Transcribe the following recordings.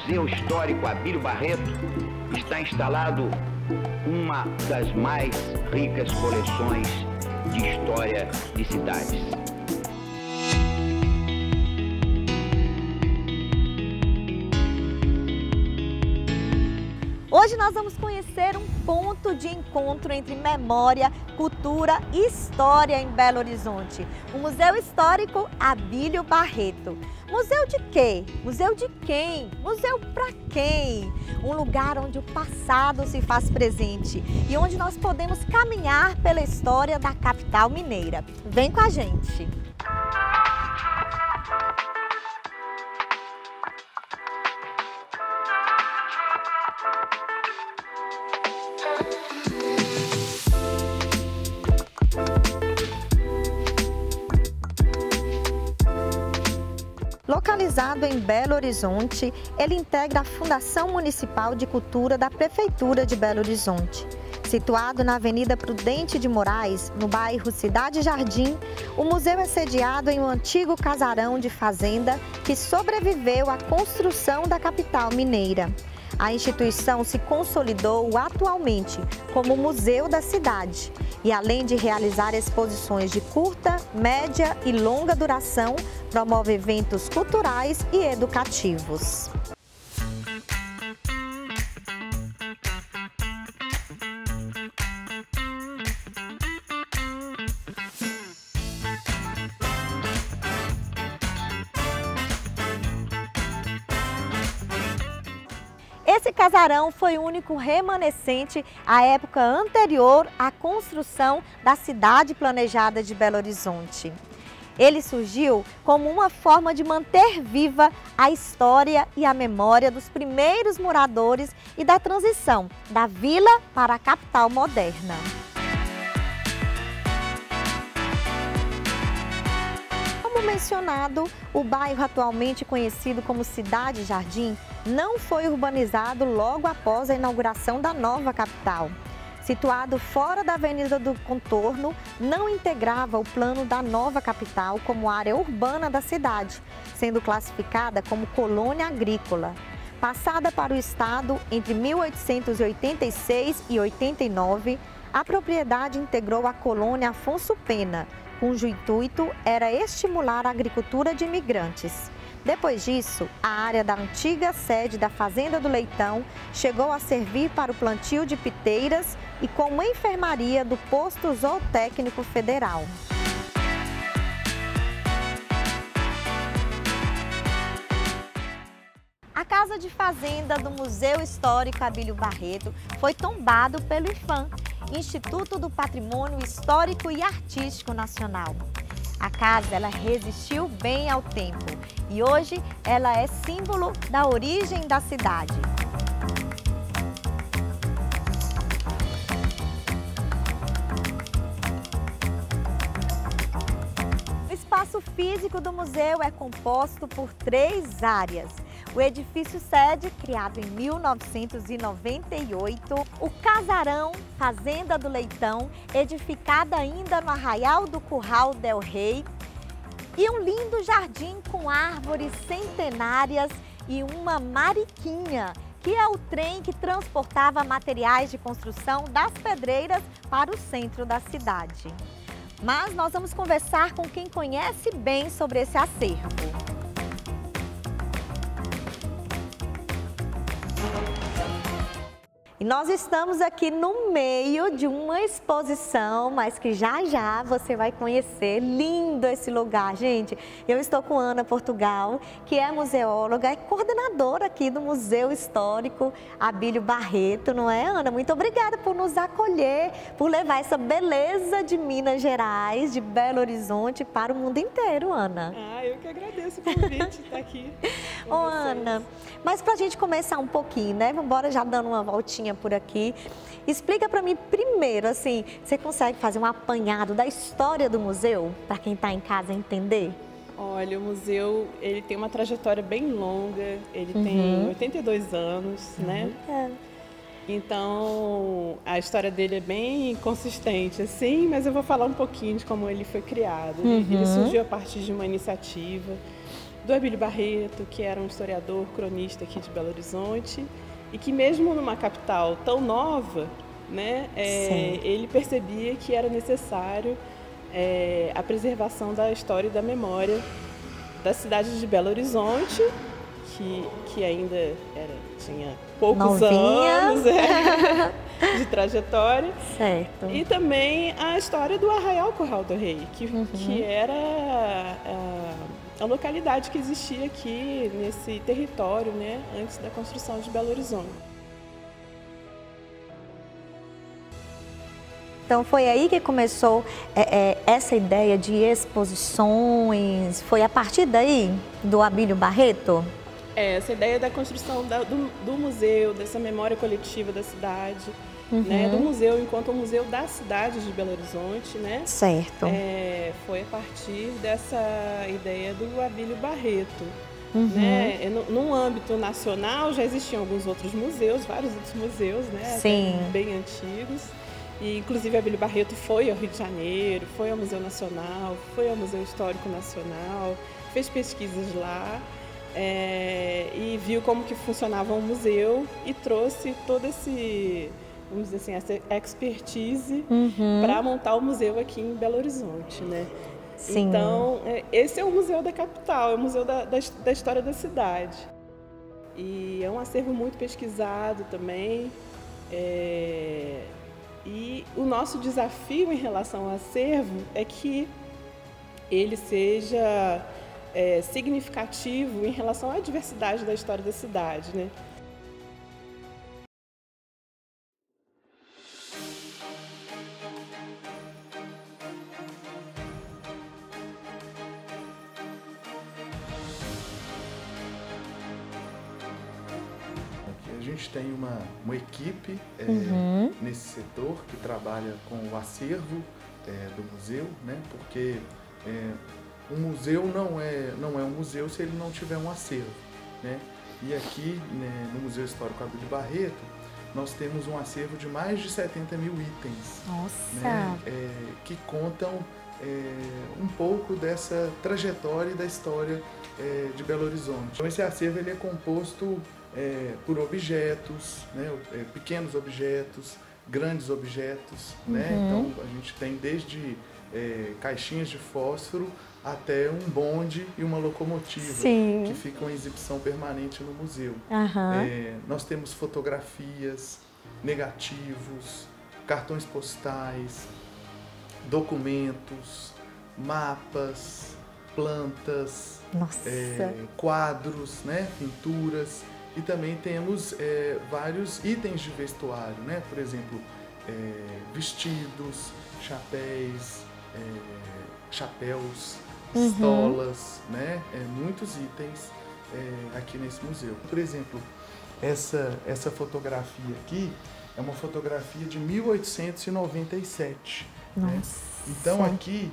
Museu Histórico Abílio Barreto está instalado uma das mais ricas coleções de história de cidades. Hoje nós vamos conhecer um ponto de encontro entre memória, cultura e história em Belo Horizonte. O Museu Histórico Abílio Barreto. Museu de quê? Museu de quem? Museu para quem? Um lugar onde o passado se faz presente e onde nós podemos caminhar pela história da capital mineira. Vem com a gente! Localizado em Belo Horizonte, ele integra a Fundação Municipal de Cultura da Prefeitura de Belo Horizonte. Situado na Avenida Prudente de Moraes, no bairro Cidade Jardim, o museu é sediado em um antigo casarão de fazenda que sobreviveu à construção da capital mineira. A instituição se consolidou atualmente como museu da cidade e, além de realizar exposições de curta, média e longa duração, promove eventos culturais e educativos. Esse casarão foi o único remanescente à época anterior à construção da cidade planejada de Belo Horizonte. Ele surgiu como uma forma de manter viva a história e a memória dos primeiros moradores e da transição da vila para a capital moderna. Como mencionado, o bairro atualmente conhecido como Cidade Jardim não foi urbanizado logo após a inauguração da nova capital. Situado fora da Avenida do Contorno, não integrava o plano da nova capital como área urbana da cidade, sendo classificada como colônia agrícola. Passada para o Estado entre 1886 e 89, a propriedade integrou a colônia Afonso Pena, cujo intuito era estimular a agricultura de imigrantes. Depois disso, a área da antiga sede da Fazenda do Leitão chegou a servir para o plantio de piteiras e como enfermaria do Posto Zootécnico Federal. A Casa de Fazenda do Museu Histórico Abílio Barreto foi tombado pelo IPHAN, Instituto do Patrimônio Histórico e Artístico Nacional. A casa ela resistiu bem ao tempo e hoje ela é símbolo da origem da cidade. O espaço físico do museu é composto por 3 áreas. O edifício sede, criado em 1998, o casarão Fazenda do Leitão, edificada ainda no Arraial do Curral del Rei, e um lindo jardim com árvores centenárias e uma mariquinha, que é o trem que transportava materiais de construção das pedreiras para o centro da cidade. Mas nós vamos conversar com quem conhece bem sobre esse acervo. E nós estamos aqui no meio de uma exposição, mas que já já você vai conhecer. Lindo esse lugar, gente. Eu estou com Ana Portugal, que é museóloga e coordenadora aqui do Museu Histórico Abílio Barreto, não é, Ana? Muito obrigada por nos acolher, por levar essa beleza de Minas Gerais, de Belo Horizonte para o mundo inteiro, Ana. Eu que agradeço o convite de estar aqui. Ô, Ana, mas para a gente começar um pouquinho, né? Vamos embora já dando uma voltinha por aqui. Explica para mim primeiro, assim, você consegue fazer um apanhado da história do museu para quem está em casa entender? Olha, o museu, ele tem uma trajetória bem longa, ele tem 82 anos, né? Então, a história dele é bem consistente, assim, mas eu vou falar um pouquinho de como ele foi criado. Ele surgiu a partir de uma iniciativa do Abílio Barreto, que era um historiador, cronista aqui de Belo Horizonte, e que mesmo numa capital tão nova, né, ele percebia que era necessário a preservação da história e da memória da cidade de Belo Horizonte, que ainda tinha poucos anos de trajetória. Certo. E também a história do Arraial Curral do Rei, que era a localidade que existia aqui nesse território, né, antes da construção de Belo Horizonte. Então foi aí que começou essa ideia de exposições, foi a partir daí do Abílio Barreto? Essa ideia da construção do museu, dessa memória coletiva da cidade, né, do museu enquanto um museu da cidade de Belo Horizonte, né? Certo. Foi a partir dessa ideia do Abílio Barreto. Né? No âmbito nacional já existiam alguns outros museus, vários outros museus, né? Sim. Bem antigos. E, inclusive, Abílio Barreto foi ao Rio de Janeiro, foi ao Museu Nacional, foi ao Museu Histórico Nacional, fez pesquisas lá. E viu como que funcionava um museu e trouxe todo esse, vamos dizer assim, essa expertise para montar o museu aqui em Belo Horizonte, né? Sim. Então, esse é o museu da capital, é o museu da história da cidade. E é um acervo muito pesquisado também. E o nosso desafio em relação ao acervo é que ele seja significativo em relação à diversidade da história da cidade, né? A gente tem uma equipe nesse setor que trabalha com o acervo do museu, né? Porque um museu não é um museu se ele não tiver um acervo, né? E aqui, né, no Museu Histórico Abílio Barreto, nós temos um acervo de mais de 70 mil itens. Nossa! Né? Que contam um pouco dessa trajetória e da história de Belo Horizonte. Então esse acervo ele é composto por objetos, né? Pequenos objetos, grandes objetos, né? Então a gente tem desde caixinhas de fósforo até um bonde e uma locomotiva. Sim. Que ficam em exibição permanente no museu. Nós temos fotografias, negativos, cartões postais, documentos, mapas, plantas, quadros, né? Pinturas. E também temos vários itens de vestuário, né? Por exemplo, vestidos, chapéus, estolas, né? Muitos itens aqui nesse museu. Por exemplo, essa fotografia aqui é uma fotografia de 1897. Né? Então aqui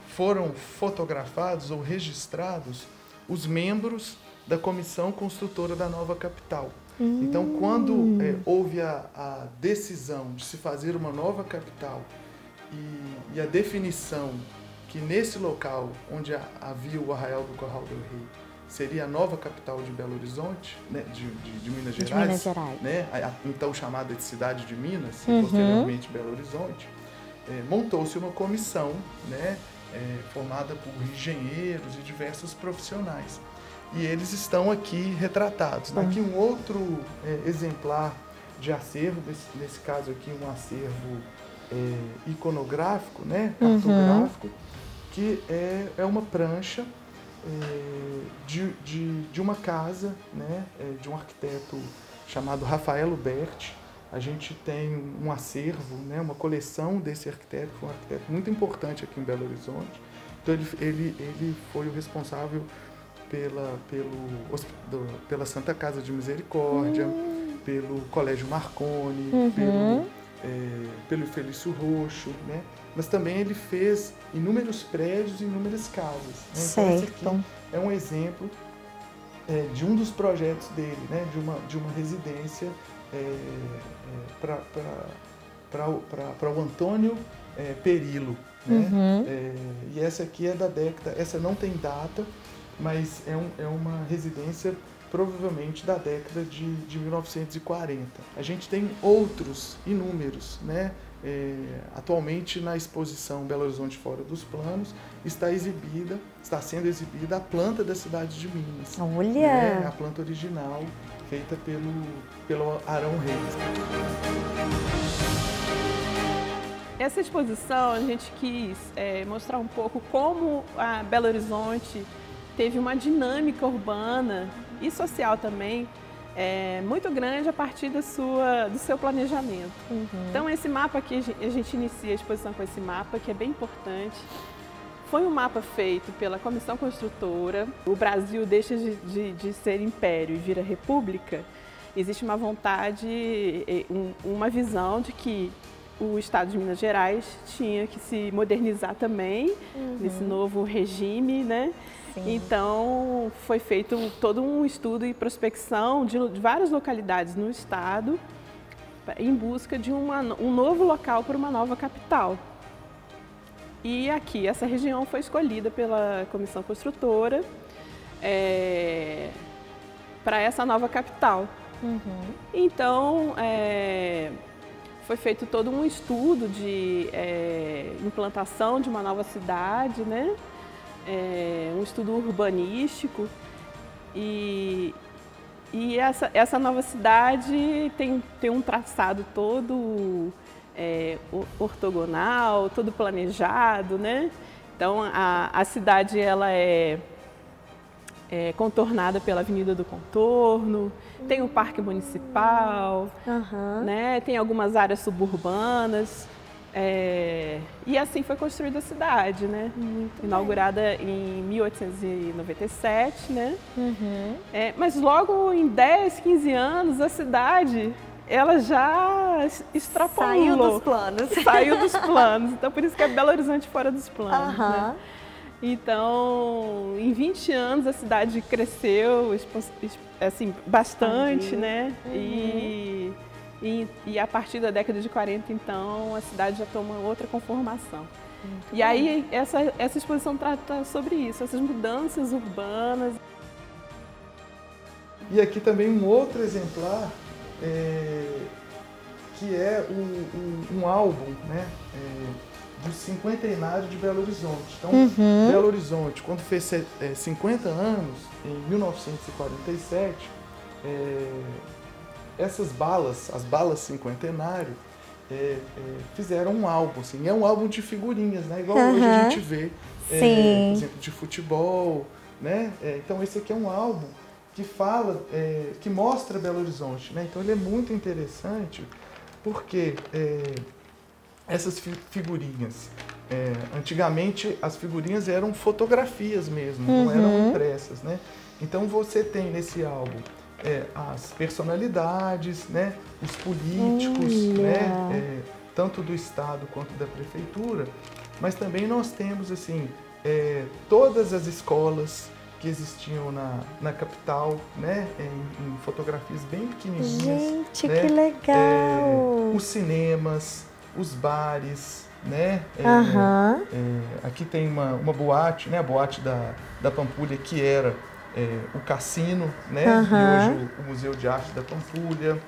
foram fotografados ou registrados os membros da comissão construtora da nova capital. Então, quando houve a decisão de se fazer uma nova capital e a definição que nesse local onde havia o Arraial do Curral do Rei seria a nova capital de Belo Horizonte, né, de Minas Gerais, né, então chamada de Cidade de Minas, e posteriormente Belo Horizonte, montou-se uma comissão, né, formada por engenheiros e diversos profissionais. E eles estão aqui retratados. Aqui um outro exemplar de acervo, nesse caso aqui um acervo iconográfico, né, cartográfico, que é uma prancha de uma casa, né, de um arquiteto chamado Rafael Huberti. A gente tem um acervo, né, uma coleção desse arquiteto, foi um arquiteto muito importante aqui em Belo Horizonte. Então ele foi o responsável pela Santa Casa de Misericórdia, pelo Colégio Marconi, pelo Felício Roxo, né? Mas também ele fez inúmeros prédios e inúmeras casas. Né? Então esse aqui é um exemplo de um dos projetos dele, né? de uma residência para o Antônio Perillo. Né? E essa aqui é da década, essa não tem data, mas é uma residência provavelmente da década de 1940. A gente tem outros inúmeros, né? Atualmente na exposição Belo Horizonte Fora dos Planos está sendo exibida a planta da cidade de Minas. Olha! Né? A planta original feita pelo Arão Reis. Essa exposição a gente quis mostrar um pouco como a Belo Horizonte teve uma dinâmica urbana e social também muito grande a partir do seu planejamento. Então esse mapa aqui, a gente inicia a exposição com esse mapa, que é bem importante. Foi um mapa feito pela Comissão Construtora. O Brasil deixa de ser império e vira república. Existe uma vontade, uma visão de que o Estado de Minas Gerais tinha que se modernizar também nesse novo regime, né? Sim. Então foi feito todo um estudo e prospecção de várias localidades no estado em busca de um novo local para uma nova capital. E aqui, essa região foi escolhida pela Comissão Construtora para essa nova capital. Então, foi feito todo um estudo de implantação de uma nova cidade, né? Um estudo urbanístico e essa nova cidade tem um traçado todo ortogonal, todo planejado, né? Então a cidade ela é contornada pela Avenida do Contorno, tem o Parque Municipal, né? Tem algumas áreas suburbanas. E assim foi construída a cidade, né? Inaugurada em 1897, né? Mas logo em 10, 15 anos, a cidade ela já extrapolou. Saiu dos planos. Saiu dos planos. Então, por isso que é Belo Horizonte fora dos planos, né? Então, em 20 anos, a cidade cresceu assim, bastante, né? E a partir da década de 40, então, a cidade já toma outra conformação. E aí, essa exposição trata sobre isso, essas mudanças urbanas. E aqui também um outro exemplar, que é um álbum, né, do cinquentenário de Belo Horizonte. Então, Belo Horizonte, quando fez 50 anos, em 1947, essas balas, as balas cinquentenário, fizeram um álbum, assim, é um álbum de figurinhas, né? Igual hoje a gente vê, por exemplo, de futebol, né? Então esse aqui é um álbum que fala, que mostra Belo Horizonte, né? Então ele é muito interessante porque essas figurinhas, antigamente as figurinhas eram fotografias mesmo, não eram impressas, né? Então você tem nesse álbum as personalidades, né, os políticos, né, tanto do Estado quanto da Prefeitura, mas também nós temos assim, todas as escolas que existiam na capital, né, em fotografias bem pequenininhas. Gente, né, que legal! Os cinemas, os bares, né? Aqui tem uma boate, né, a boate da Pampulha, que era o Cassino, né? E hoje o Museu de Arte da Pampulha,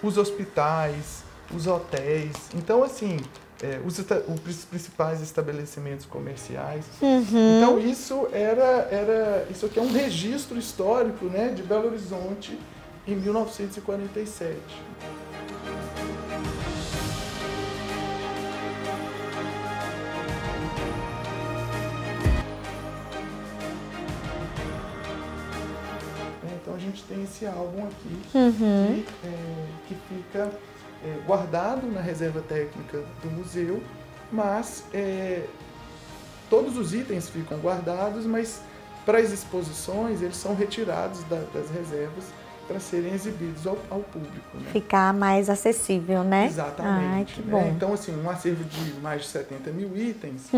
os hospitais, os hotéis. Então, assim, os principais estabelecimentos comerciais. Então, isso isso aqui é um registro histórico, né, de Belo Horizonte em 1947. Então a gente tem esse álbum aqui que fica guardado na reserva técnica do museu, mas todos os itens ficam guardados, mas para as exposições eles são retirados das reservas para serem exibidos ao público. Né? Ficar mais acessível, né? Exatamente. Ai, que né? bom. Então, assim, um acervo de mais de 70 mil itens,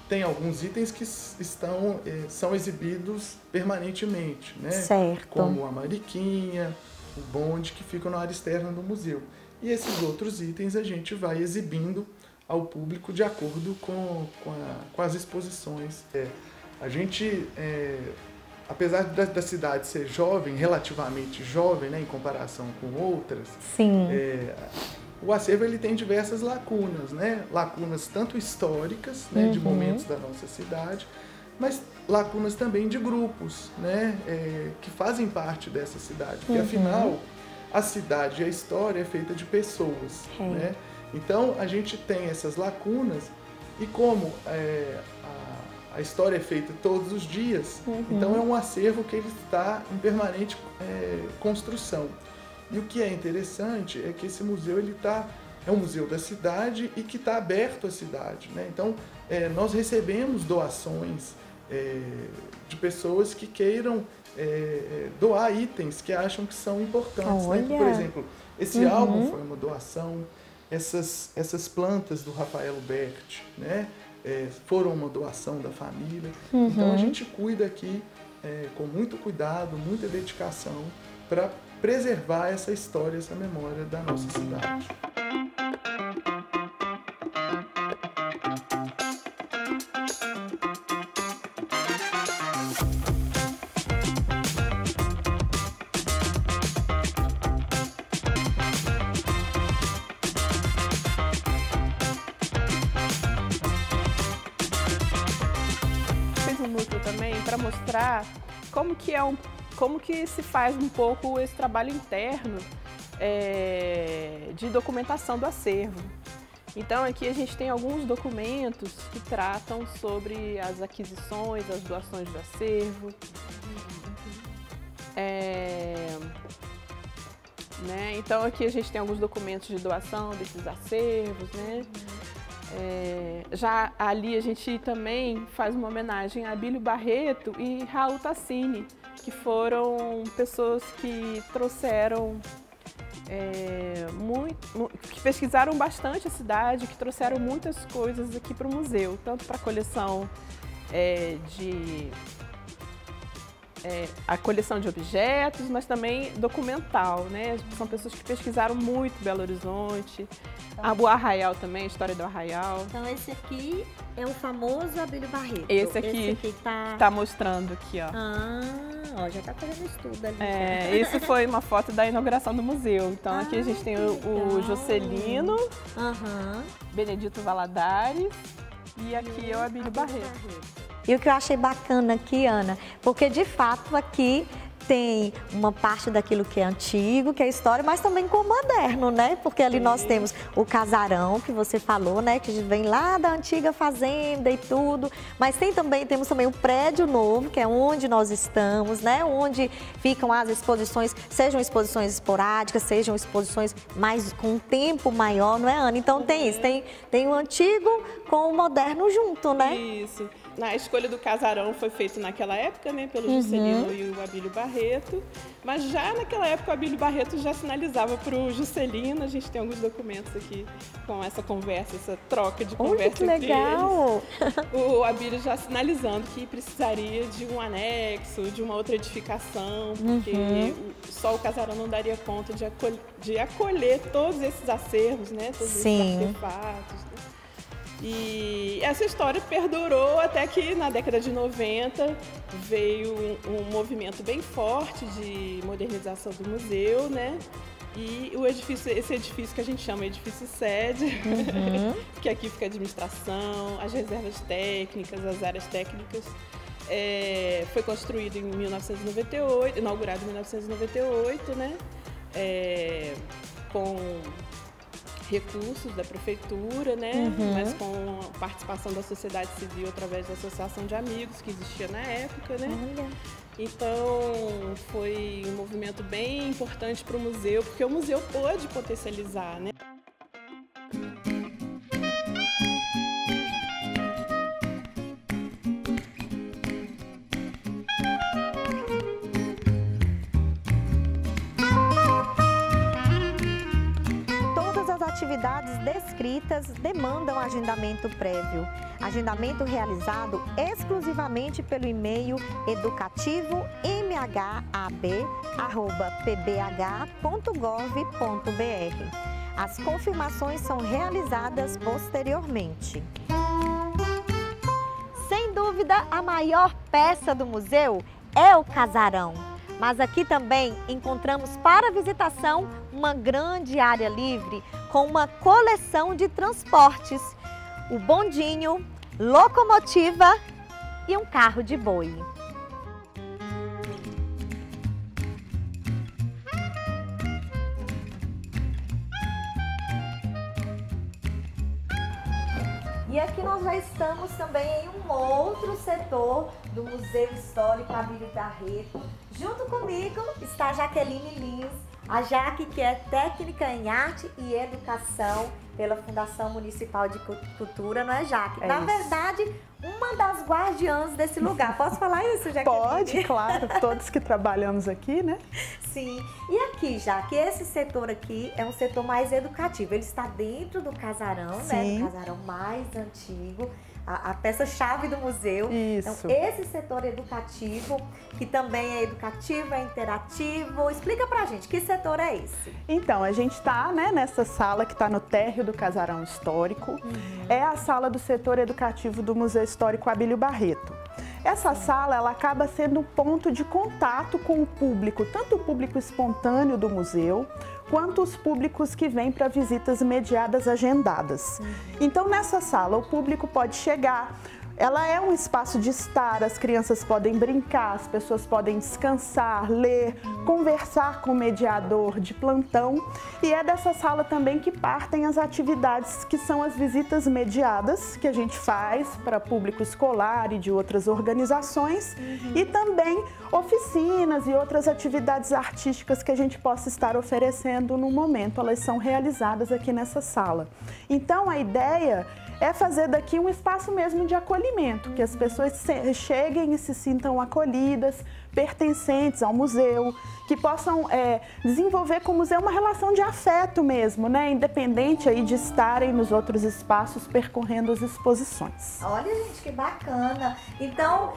tem alguns itens que são exibidos permanentemente, né? Certo. Como a mariquinha, o bonde, que ficam na área externa do museu. E esses outros itens a gente vai exibindo ao público de acordo com as exposições. A gente, apesar da cidade ser jovem, relativamente jovem, né, em comparação com outras, sim, o acervo ele tem diversas lacunas, né? Lacunas tanto históricas, né, de momentos da nossa cidade, mas lacunas também de grupos, né, que fazem parte dessa cidade. Porque, afinal, a cidade e a história é feita de pessoas, né? Então, a gente tem essas lacunas e como a história é feita todos os dias, então é um acervo que ele está em permanente construção. E o que é interessante é que esse museu é um museu da cidade e que está aberto à cidade, né? Então, nós recebemos doações de pessoas que queiram doar itens que acham que são importantes, né? Por exemplo, esse álbum foi uma doação, essas plantas do Rafael Berti, né? Foram uma doação da família. Então a gente cuida aqui com muito cuidado, muita dedicação para preservar essa história, essa memória da nossa cidade. Fiz um núcleo também para mostrar como que se faz um pouco esse trabalho interno de documentação do acervo. Então aqui a gente tem alguns documentos que tratam sobre as aquisições, as doações do acervo. Né? Então aqui a gente tem alguns documentos de doação desses acervos, né? Já ali a gente também faz uma homenagem a Abílio Barreto e Raul Tassini, que foram pessoas que trouxeram que pesquisaram bastante a cidade, que trouxeram muitas coisas aqui para o museu, tanto para a coleção a coleção de objetos, mas também documental, né? São pessoas que pesquisaram muito Belo Horizonte, o Arraial também, a história do Arraial. Então esse aqui é o famoso Abílio Barreto. Esse aqui tá mostrando aqui, ó. Ó, já tá fazendo estudo ali. Isso foi uma foto da inauguração do museu. Então aqui a gente tem o Juscelino, Benedito Valadares e aqui é o Abílio Barreto. E o que eu achei bacana aqui, Ana, porque de fato aqui tem uma parte daquilo que é antigo, que é história, mas também com o moderno, né? Porque ali nós temos o casarão, que você falou, né? Que vem lá da antiga fazenda e tudo. Mas temos também o prédio novo, que é onde nós estamos, né? Onde ficam as exposições, sejam exposições esporádicas, sejam exposições mais com um tempo maior, não é, Ana? Então tem isso, tem o antigo com o moderno junto, né? Isso. A escolha do casarão foi feita naquela época, né, pelo Juscelino e o Abílio Barreto, mas já naquela época o Abílio Barreto já sinalizava para o Juscelino. A gente tem alguns documentos aqui com essa conversa, essa troca de conversa que legal! O Abílio já sinalizando que precisaria de um anexo, de uma outra edificação, porque só o casarão não daria conta de acolher todos esses acervos, né, todos esses artefatos. E essa história perdurou até que na década de 90 veio um movimento bem forte de modernização do museu, né? E esse edifício que a gente chama edifício sede, que aqui fica a administração, as reservas técnicas, as áreas técnicas, foi construído em 1998, inaugurado em 1998, né? Com recursos da prefeitura, né? Mas com a participação da sociedade civil através da associação de amigos que existia na época, né? Então foi um movimento bem importante para o museu, porque o museu pôde potencializar, né? Atividades descritas demandam agendamento prévio. Agendamento realizado exclusivamente pelo e-mail educativomag@pbh.gov.br. As confirmações são realizadas posteriormente. Sem dúvida, a maior peça do museu é o casarão. Mas aqui também encontramos para visitação uma grande área livre com uma coleção de transportes, o bondinho, locomotiva e um carro de boi. E aqui nós já estamos também em um outro setor do Museu Histórico Abílio Barreto. Junto comigo está a Jaqueline Lins, a Jaque, que é técnica em arte e educação pela Fundação Municipal de Cultura, não é, Jaque? Na verdade, uma das guardiãs desse lugar. Posso falar isso, Jaqueline? Pode, claro. Todos que trabalhamos aqui, né? Sim. E aqui, Jaque, esse setor aqui é um setor mais educativo. Ele está dentro do casarão, Sim. né? Do casarão mais antigo. A peça-chave do museu. Isso. Então, esse setor educativo, que também é educativo, é interativo. Explica pra gente, que setor é esse? Então, a gente está, né, nessa sala que está no térreo do Casarão Histórico. É a sala do setor educativo do Museu Histórico Abílio Barreto. Essa sala, ela acaba sendo um ponto de contato com o público, tanto o público espontâneo do museu, quanto os públicos que vêm para visitas mediadas agendadas. Então, nessa sala, o público pode chegar. Ela é um espaço de estar, as crianças podem brincar, as pessoas podem descansar, ler, conversar com o mediador de plantão. E é dessa sala também que partem as atividades que são as visitas mediadas, que a gente faz para público escolar e de outras organizações. E também oficinas e outras atividades artísticas que a gente possa estar oferecendo no momento. Elas são realizadas aqui nessa sala. Então, a ideia é fazer daqui um espaço mesmo de acolhimento, que as pessoas cheguem e se sintam acolhidas, pertencentes ao museu, que possam desenvolver com o museu uma relação de afeto mesmo, né? Independente aí de estarem nos outros espaços percorrendo as exposições. Olha, gente, que bacana. Então,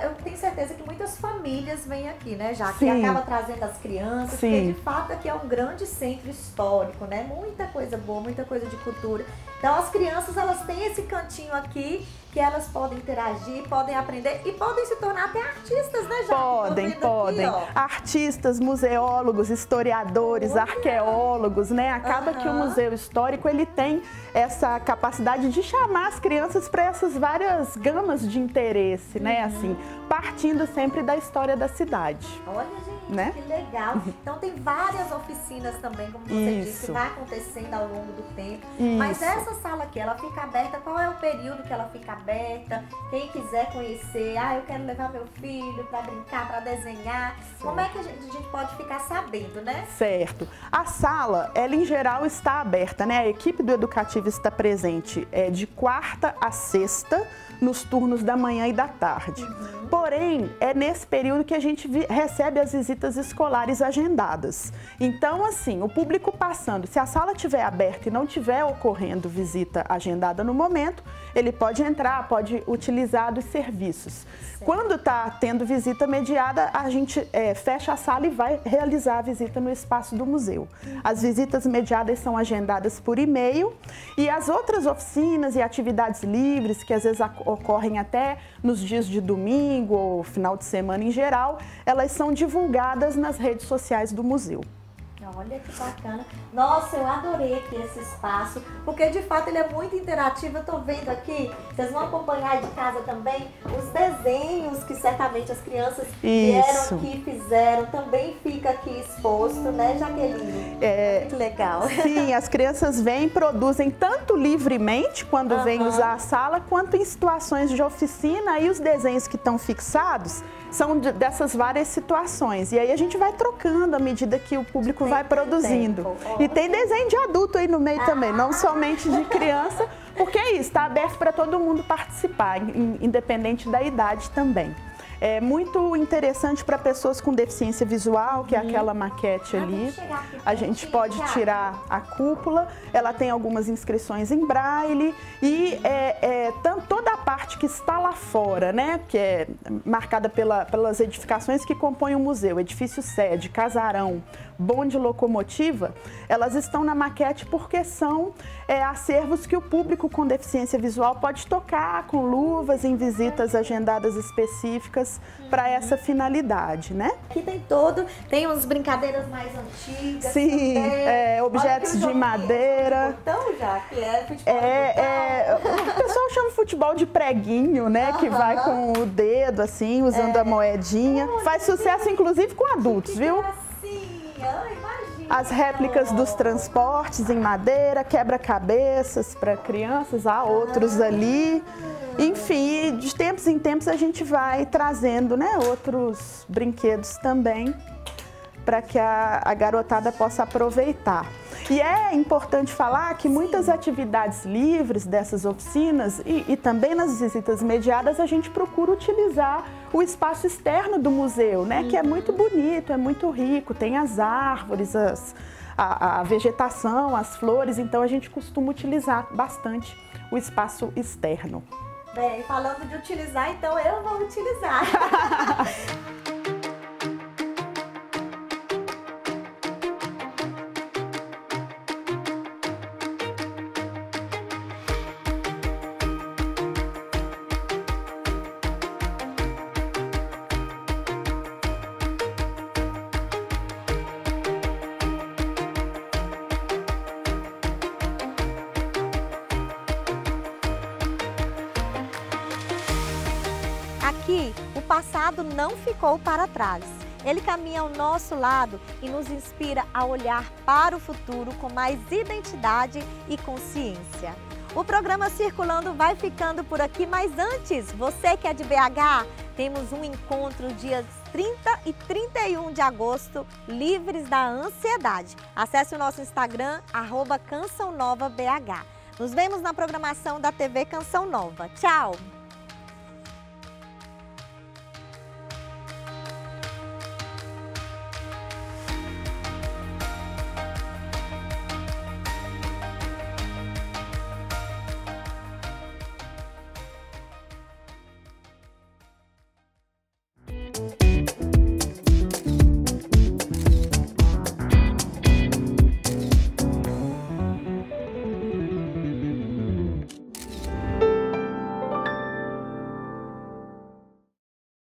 eu tenho certeza que muitas famílias vêm aqui, né, já que acaba trazendo as crianças, porque de fato aqui é um grande centro histórico, né? Muita coisa boa, muita coisa de cultura. Então, as crianças, elas têm esse cantinho aqui que elas podem interagir, podem aprender e podem se tornar até artistas, né, já? Podem. Aqui, artistas, museólogos, historiadores, arqueólogos, né? Acaba que o Museu Histórico, ele tem essa capacidade de chamar as crianças para essas várias gamas de interesse, né? Assim, partindo sempre da história da cidade. Olha, gente, né? Que legal. Então tem várias oficinas também, como você disse, que vai acontecendo ao longo do tempo. Mas essa sala aqui, ela fica aberta, qual é o período que ela fica aberta? Quem quiser conhecer, eu quero levar meu filho para brincar, para desenhar. Como é que a gente pode ficar sabendo, né? Certo. A sala, ela em geral está aberta, né? A equipe do Educativo está presente de quarta a sexta, nos turnos da manhã e da tarde. Porém, é nesse período que a gente recebe as visitas escolares agendadas. Então, assim, o público passando, se a sala estiver aberta e não estiver ocorrendo visita agendada no momento, ele pode entrar, pode utilizar dos serviços. Quando está tendo visita mediada, a gente fecha a sala e vai realizar a visita no espaço do museu. As visitas mediadas são agendadas por e-mail e as outras oficinas e atividades livres, que às vezes ocorrem até nos dias de domingo ou final de semana em geral, elas são divulgadas nas redes sociais do museu. Olha que bacana. Nossa, eu adorei aqui esse espaço, porque de fato ele é muito interativo. Eu tô vendo aqui, vocês vão acompanhar de casa também, os desenhos que certamente as crianças vieram aqui e fizeram. Também fica aqui exposto, né, Jaqueline? Muito legal. Sim, as crianças vêm e produzem tanto livremente, quando vêm usar a sala, quanto em situações de oficina, e os desenhos que estão fixados são dessas várias situações. E aí a gente vai trocando à medida que o público vai produzindo. E tem desenho de adulto aí no meio também, não somente de criança, porque é isso, está aberto para todo mundo participar, independente da idade também. É muito interessante para pessoas com deficiência visual, que é aquela maquete ali. A gente pode tirar a cúpula, ela tem algumas inscrições em braille e toda a parte que está lá fora, né, que é marcada pelas edificações que compõem o museu, edifício sede, casarão, bonde locomotiva, elas estão na maquete porque são acervos que o público com deficiência visual pode tocar com luvas em visitas agendadas específicas para essa finalidade, né? Aqui tem uns brincadeiras mais antigas. Sim, objetos de madeira. Então, já que é futebol o pessoal chama futebol de preguinho, né? Que vai com o dedo, assim, usando a moedinha. Faz sucesso, inclusive, com adultos, viu? As réplicas dos transportes em madeira, quebra-cabeças para crianças, há outros ali. Enfim, de tempos em tempos a gente vai trazendo, né, outros brinquedos também para que a garotada possa aproveitar. E é importante falar que muitas atividades livres dessas oficinas e também nas visitas mediadas a gente procura utilizar o espaço externo do museu, né? Que é muito bonito, é muito rico, tem as árvores, a vegetação, as flores, então a gente costuma utilizar bastante o espaço externo. Bem, falando de utilizar, então eu vou utilizar. Aqui, o passado não ficou para trás. Ele caminha ao nosso lado e nos inspira a olhar para o futuro com mais identidade e consciência. O programa Circulando vai ficando por aqui, mas antes, você que é de BH, temos um encontro dias 30 e 31 de agosto, livres da ansiedade. Acesse o nosso Instagram, @CançãoNovaBH. Nos vemos na programação da TV Canção Nova. Tchau!